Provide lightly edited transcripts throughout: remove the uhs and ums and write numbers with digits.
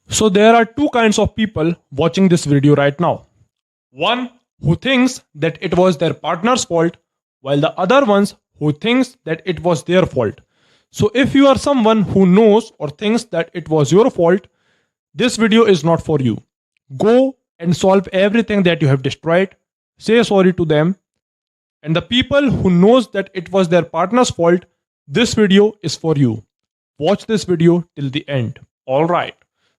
So there are two kinds of people watching this video right now. One who thinks that it was their partner's fault, while the other ones who thinks that it was their fault. So if you are someone who knows or thinks that it was your fault, this video is not for you. Go and solve everything that you have destroyed. Say sorry to them. And the people who knows that it was their partner's fault, this video is for you. Watch this video till the end. Alright.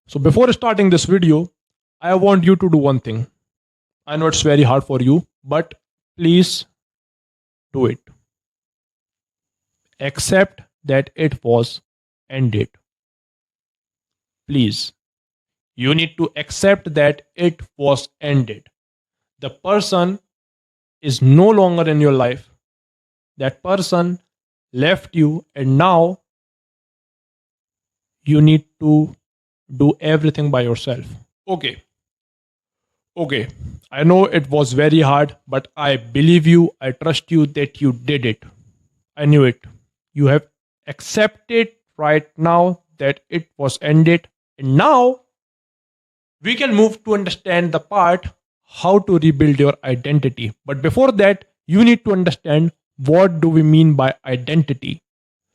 So before starting this video, I want you to do one thing. I know it's very hard for you, but please do it. Accept that it was ended. Please. You need to accept that it was ended. The person is no longer in your life. That person left you, and now you need to do everything by yourself. Okay, I know it was very hard, but I believe you, I trust you that you did it. I knew it. You have accepted right now that it was ended, and now we can move to understand the part how to rebuild your identity. But before that, you need to understand what do we mean by identity.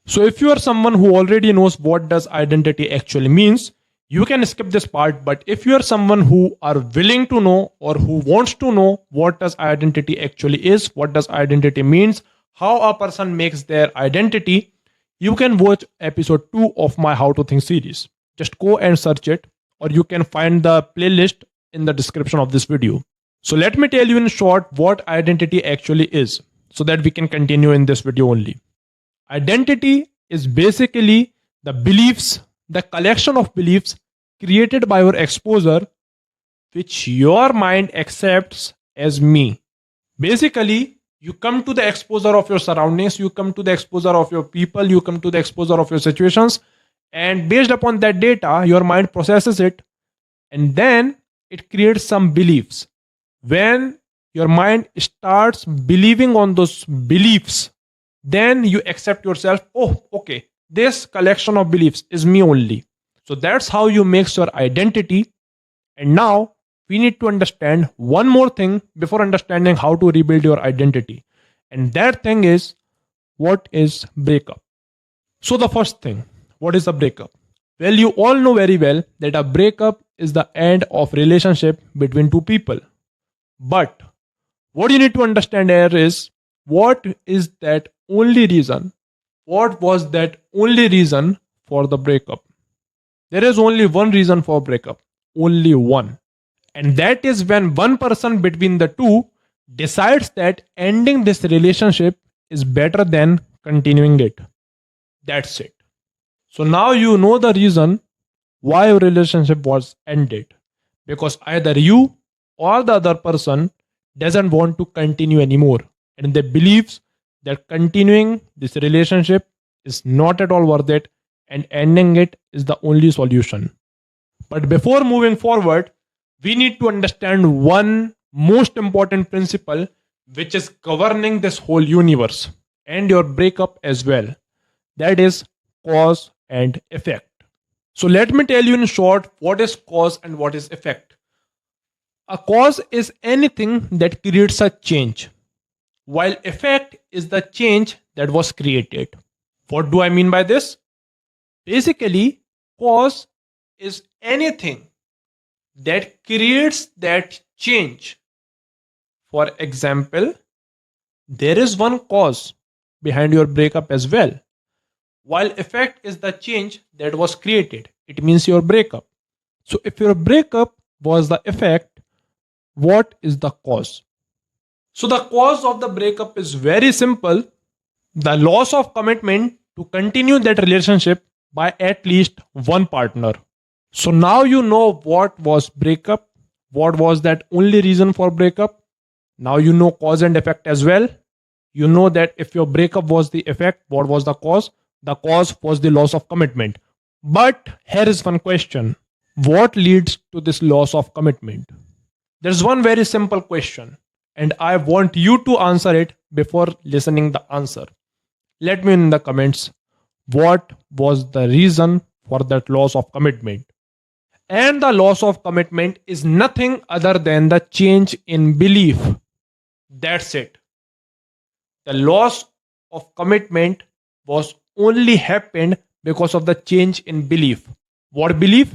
So if you are someone who already knows what does identity actually means, you can skip this part. But if you are someone who are willing to know or who wants to know what does identity actually is, what does identity means, how a person makes their identity, you can watch episode 2 of my How to Think series. Just go and search it, or you can find the playlist in the description of this video. So let me tell you in short what identity actually is, so that we can continue in this video only. Identity is basically the beliefs, the collection of beliefs created by your exposure, which your mind accepts as me. Basically, you come to the exposure of your surroundings, you come to the exposure of your people, you come to the exposure of your situations, and based upon that data, your mind processes it, and then it creates some beliefs. When your mind starts believing on those beliefs, then you accept yourself. Oh, okay, this collection of beliefs is me only. So that's how you make your identity. And now we need to understand one more thing before understanding how to rebuild your identity. And that thing is, what is breakup? So the first thing, what is a breakup? Well, you all know very well that a breakup is the end of relationship between two people. But what you need to understand here is, what is that only reason? What was that only reason for the breakup? There is only one reason for breakup. Only one. And that is when one person between the two decides that ending this relationship is better than continuing it. That's it. So now you know the reason why your relationship was ended. Because either you or the other person doesn't want to continue anymore, and they believes that continuing this relationship is not at all worth it, and ending it is the only solution. But before moving forward, we need to understand one most important principle which is governing this whole universe and your breakup as well. That is cause and effect. So let me tell you in short what is cause and what is effect. A cause is anything that creates a change, while effect is the change that was created. What do I mean by this? Basically, cause is anything that creates that change. For example, there is one cause behind your breakup as well, while effect is the change that was created. It means your breakup. So if your breakup was the effect, what is the cause? So the cause of the breakup is very simple. The loss of commitment to continue that relationship by at least one partner. So now you know what was breakup, what was that only reason for breakup. Now you know cause and effect as well. You know that if your breakup was the effect, what was the cause? The cause was the loss of commitment. But here is one question. What leads to this loss of commitment? There's one very simple question, and I want you to answer it before listening the answer. Let me know in the comments what was the reason for that loss of commitment. And the loss of commitment is nothing other than the change in belief. That's it. The loss of commitment was only happened because of the change in belief. What belief?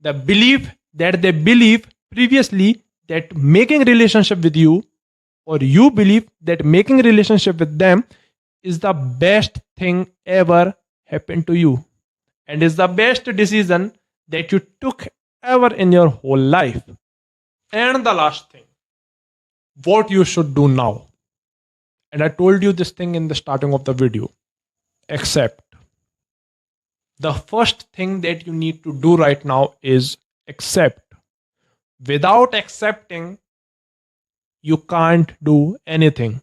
The belief that they believe previously that making relationship with you, or you believe that making relationship with them is the best thing ever happened to you, and is the best decision that you took ever in your whole life. And the last thing, what you should do now. And I told you this thing in the starting of the video. Accept. The first thing that you need to do right now is accept. Without accepting, you can't do anything.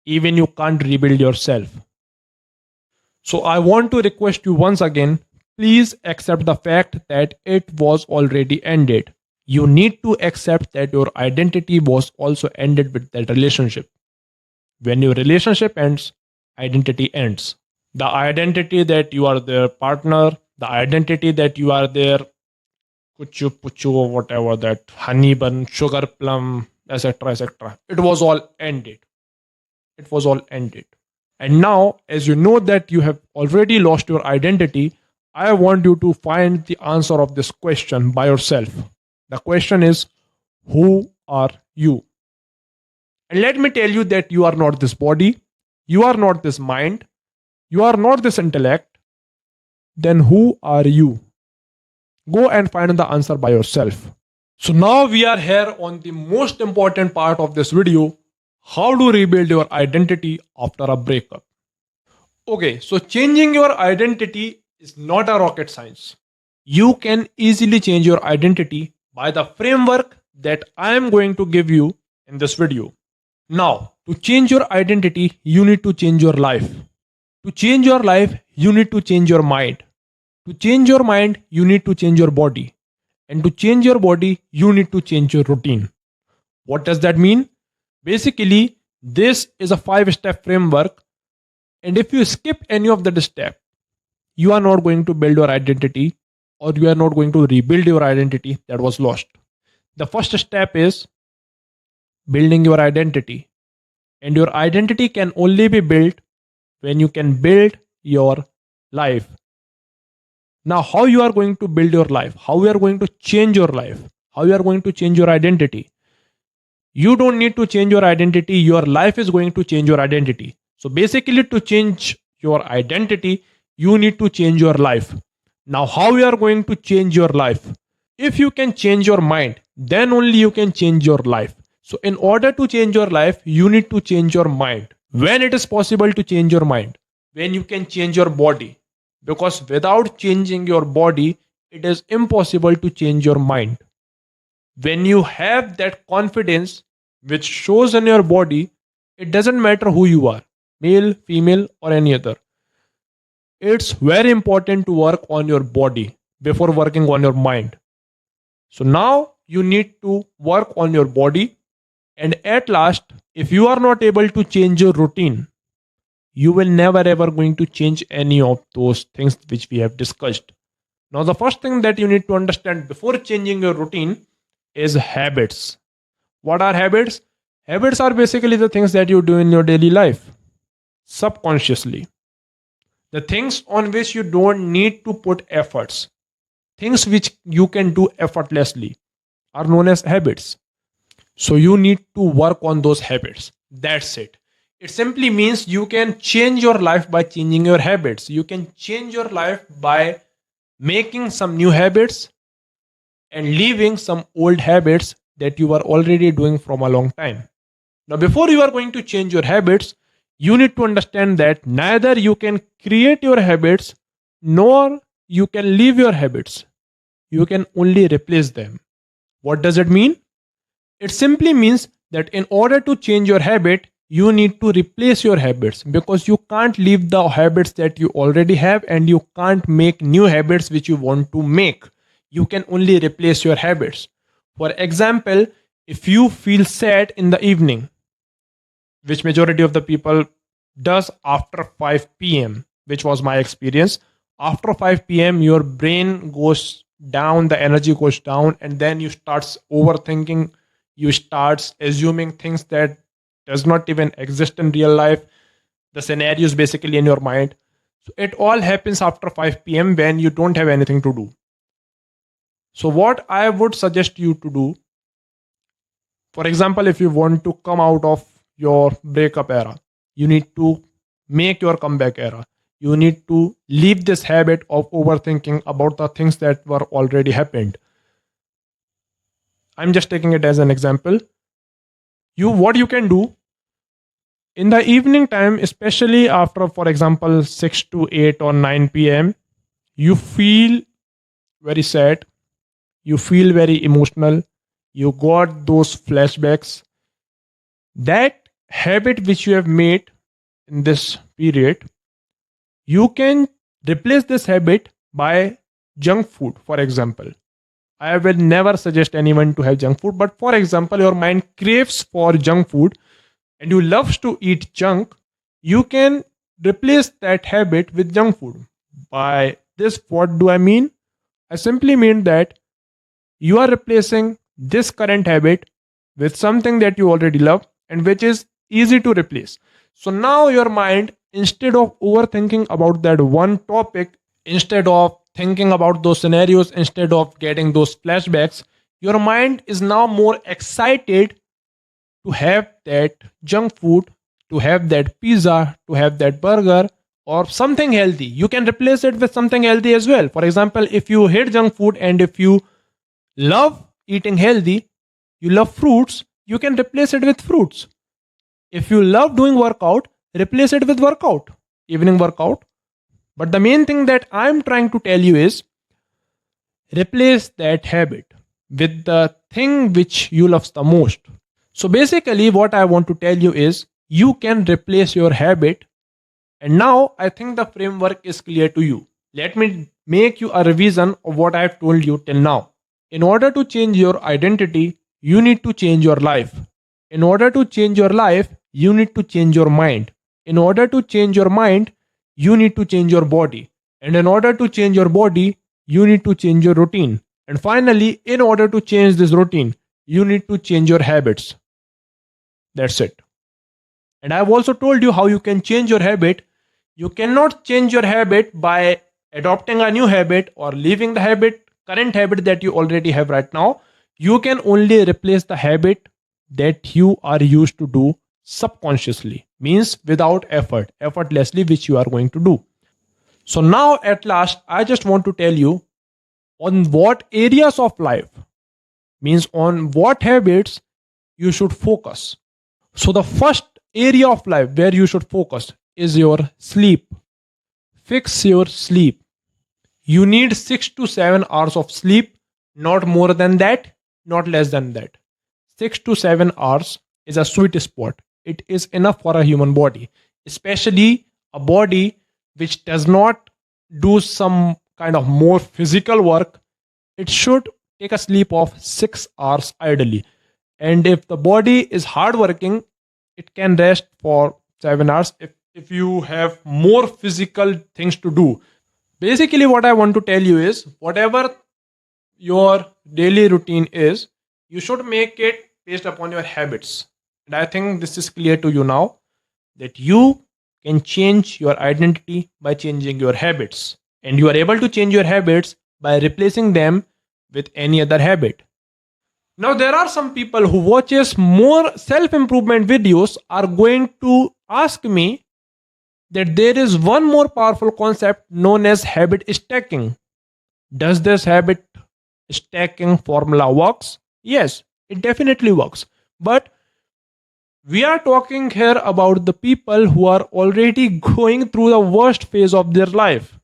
Even you can't rebuild yourself. So I want to request you once again, please accept the fact that it was already ended. You need to accept that your identity was also ended with that relationship. When your relationship ends, identity ends. The identity that you are their partner, the identity that you are their kuchu puchu or whatever, that honey bun, sugar plum, etc., etc. It was all ended. It was all ended. And now, as you know that you have already lost your identity, I want you to find the answer of this question by yourself. The question is, who are you? And let me tell you that you are not this body, you are not this mind, you are not this intellect. Then who are you? Go and find the answer by yourself. So now we are here on the most important part of this video, how to rebuild your identity after a breakup. Okay, so changing your identity is not a rocket science. You can easily change your identity by the framework that I am going to give you in this video. Now, to change your identity, you need to change your life. To change your life, you need to change your mind. To change your mind, you need to change your body. And to change your body, you need to change your routine. What does that mean? Basically, this is a 5-step framework. And if you skip any of the step, you are not going to build your identity, or you are not going to rebuild your identity that was lost. The first step is building your identity. And your identity can only be built when you can build your life. Now, how you are going to build your life? How you are going to change your life? How you are going to change your identity? You don't need to change your identity. Your life is going to change your identity. So basically, to change your identity, you need to change your life. Now, how you are going to change your life? If you can change your mind, then only you can change your life. So in order to change your life, you need to change your mind. When it is possible to change your mind? When you can change your body. Because without changing your body, it is impossible to change your mind. When you have that confidence which shows in your body, it doesn't matter who you are, male, female, or any other. It's very important to work on your body before working on your mind. So now you need to work on your body. And at last, if you are not able to change your routine, you will never ever going to change any of those things which we have discussed. Now, the first thing that you need to understand before changing your routine is habits. What are habits? Habits are basically the things that you do in your daily life, subconsciously. The things on which you don't need to put efforts, things which you can do effortlessly, are known as habits. So you need to work on those habits. That's it. It simply means you can change your life by changing your habits. You can change your life by making some new habits and leaving some old habits that you were already doing from a long time. Now, before you are going to change your habits, you need to understand that neither you can create your habits nor you can leave your habits. You can only replace them. What does it mean? It simply means that in order to change your habit, you need to replace your habits, because you can't leave the habits that you already have and you can't make new habits which you want to make. You can only replace your habits. For example, if you feel sad in the evening, which majority of the people does after 5 p.m., which was my experience, after 5 p.m. your brain goes down, the energy goes down, and then you start overthinking. You start assuming things that does not even exist in real life. The scenario is basically in your mind. So it all happens after 5 p.m. when you don't have anything to do. So what I would suggest you to do, for example, if you want to come out of your breakup era, you need to make your comeback era. You need to leave this habit of overthinking about the things that were already happened. I'm just taking it as an example. What you can do in the evening time, especially after, for example, 6 to 8 or 9 p.m., you feel very sad, you feel very emotional, you got those flashbacks. That habit which you have made in this period, you can replace this habit by junk food, for example. I will never suggest anyone to have junk food, but for example, your mind craves for junk food and you love to eat junk, you can replace that habit with junk food. By this, what do I mean? I simply mean that you are replacing this current habit with something that you already love and which is easy to replace. So now your mind, instead of overthinking about that one topic, instead of thinking about those scenarios, instead of getting those flashbacks, your mind is now more excited to have that junk food, to have that pizza, to have that burger, or something healthy. You can replace it with something healthy as well. For example, if you hate junk food and if you love eating healthy, you love fruits, you can replace it with fruits. If you love doing workout, replace it with workout, evening workout. But the main thing that I'm trying to tell you is replace that habit with the thing which you love the most. So basically, what I want to tell you is you can replace your habit. And now I think the framework is clear to you. Let me make you a revision of what I've told you till now. In order to change your identity, you need to change your life. In order to change your life, you need to change your mind. In order to change your mind, you need to change your body. And in order to change your body, you need to change your routine. And finally, in order to change this routine, you need to change your habits. That's it. And I've also told you how you can change your habit. You cannot change your habit by adopting a new habit or leaving the current habit that you already have right now. You can only replace the habit that you are used to do subconsciously, means without effort, effortlessly, which you are going to do. So now at last, I just want to tell you on what areas of life, means on what habits you should focus. So the first area of life where you should focus is your sleep. Fix your sleep. You need 6 to 7 hours of sleep, not more than that, not less than that. 6 to 7 hours is a sweet spot. It is enough for a human body, especially a body which does not do some kind of more physical work. It should take a sleep of 6 hours ideally. And if the body is hardworking, it can rest for 7 hours if you have more physical things to do. Basically, what I want to tell you is whatever your daily routine is, you should make it based upon your habits. And I think this is clear to you now that you can change your identity by changing your habits. And you are able to change your habits by replacing them with any other habit. Now, there are some people who watches more self-improvement videos are going to ask me that there is one more powerful concept known as habit stacking. Does this habit stacking formula works? Yes, it definitely works. But we are talking here about the people who are already going through the worst phase of their life.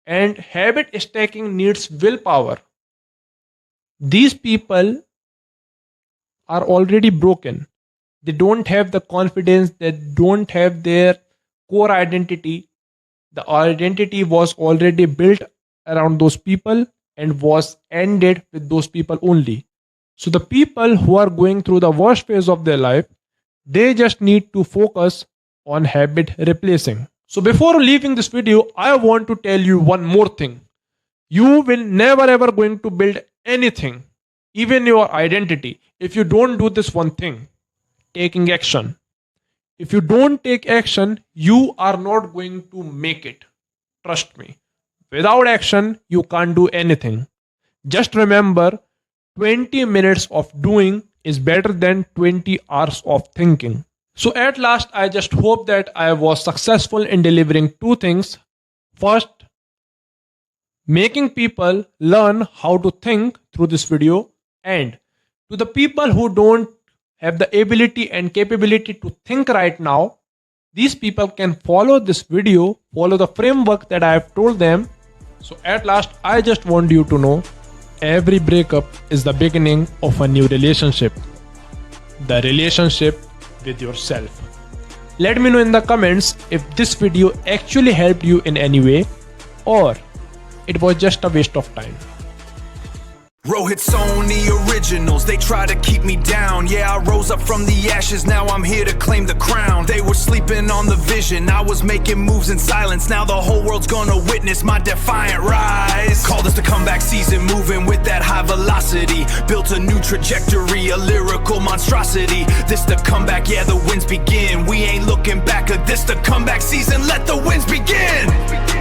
And habit stacking needs willpower. These people are already broken. They don't have the confidence, they don't have their core identity. The identity was already built around those people and was ended with those people only. So the people who are going through the worst phase of their life, they just need to focus on habit replacing. So before leaving this video, I want to tell you one more thing. You will never ever going to build anything, even your identity, if you don't do this one thing, taking action. If you don't take action, you are not going to make it. Trust me. Without action, you can't do anything. Just remember, 20 minutes of doing is better than 20 hours of thinking. So, at last, I just hope that I was successful in delivering two things. First, making people learn how to think through this video, and to the people who don't have the ability and capability to think right now, these people can follow this video, follow the framework that I have told them. So at last, I just want you to know, every breakup is the beginning of a new relationship, the relationship with yourself. Let me know in the comments if this video actually helped you in any way, or it was just a waste of time. ROHIT, SONI originals, they try to keep me down. Yeah, I rose up from the ashes, now I'm here to claim the crown. They were sleeping on the vision, I was making moves in silence. Now the whole world's gonna witness my defiant rise. Call this the comeback season, moving with that high velocity. Built a new trajectory, a lyrical monstrosity. This the comeback, yeah, the wins begin. We ain't looking back, this the comeback season, let the wins begin.